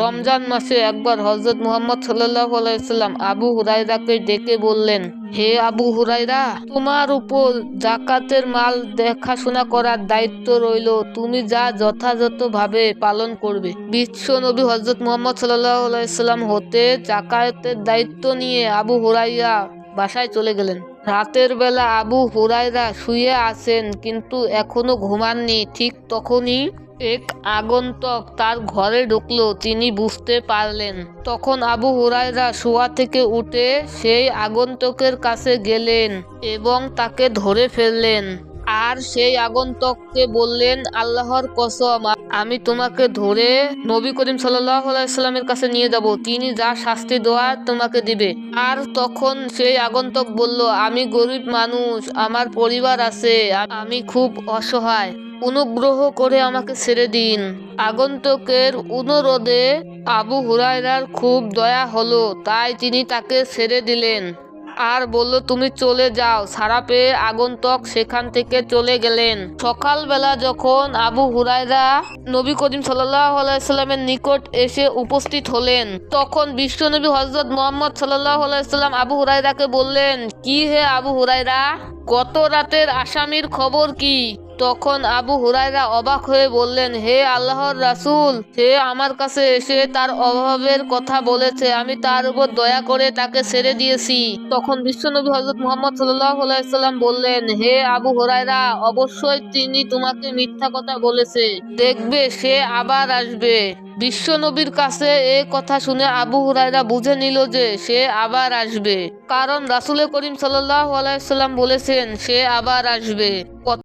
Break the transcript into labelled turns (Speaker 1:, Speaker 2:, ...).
Speaker 1: রমজান মাসে একবার হযরত মুহাম্মদ সাল্লাল্লাহু আলাইহি ওয়াসাল্লাম আবু হুরায়রাকে ডেকে বললেন, হে আবু হুরায়রা, তোমার উপর যাকাতের মাল দেখাশোনা করার দায়িত্ব রইল, তুমি যা যথাযথভাবে পালন করবে। বিশ্ব নবী হযরত মুহাম্মদ সাল্লাল্লাহু আলাইহি ওয়াসাল্লাম হতে যাকাতের দায়িত্ব নিয়ে আবু হুরায়রা বাসায় চলে গেলেন। রাতের বেলা আবু হুরায়রা শুয়ে আছেন, কিন্তু এখনো ঘুমাননি। ঠিক তখনই এক আগন্তুক তার ঘরে ঢুকলো। তিনি বুঝতে পারলেন। তখন আবু হুরায়রা শোয়া থেকে উঠে সেই আগন্তুকের কাছে গেলেন এবং তাকে ধরে ফেললেন। আর সেই আগন্তুককে বললেন, আল্লাহর কসম, আমি তোমাকে ধরে নবী করিম সাল্লাল্লাহু আলাইহি ওয়াসাল্লামের কাছে নিয়ে যাব, তিনি যা শাস্তি দেওয়ার তোমাকে দিবে। আর তখন সেই আগন্তুক বলল, আমি গরিব মানুষ, আমার পরিবার আছে, আমি খুব অসহায়, অনুগ্রহ করে আমাকে ছেড়ে দিন। আগন্তুকের অনুরোধে আবু হুরায়রার খুব দয়া হলো, তাই তিনি তাকে ছেড়ে দিলেন আর বলল, তুমি চলে যাও। ছাড়া পেয়ে আগন্তুক সেখান থেকে চলে গেলেন। সকালবেলা যখন আবু হুরায়রা নবী করিম সাল্লাল্লাহু আলাইহি ওয়াসাল্লামের নিকট এসে উপস্থিত হলেন, তখন বিশ্বনবী হযরত মুহাম্মদ সাল্লাল্লাহু আলাইহি ওয়াসাল্লাম আবু হুরায়রাকে বললেন, কি হে আবু হুরায়রা, গত রাতের আসামির খবর কি? তখন আবু হুরায়রা অবাক হয়ে বললেন, হে আল্লাহর রাসূল, সে আমার কাছে এসে তার অভাবের কথা বলেছে, আমি তার উপর দয়া করে তাকে ছেড়ে দিয়েছি। তখন বিশ্বনবী হযরত মুহাম্মদ সাল্লাল্লাহু আলাইহি ওয়াসাল্লাম বললেন, হে আবু হুরায়রা, অবশ্যই তিনি তোমাকে মিথ্যা কথা বলেছে, দেখবে সে আবার আসবে। বিশ্বনবীর কাছে এ কথা শুনে আবু হুরায়রা বুঝে নিল যে সে আবার আসবে, কারণ রাসূল করিম সাল্লাল্লাহু আলাইহি ওয়াসাল্লাম বলেছেন সে আবার আসবে।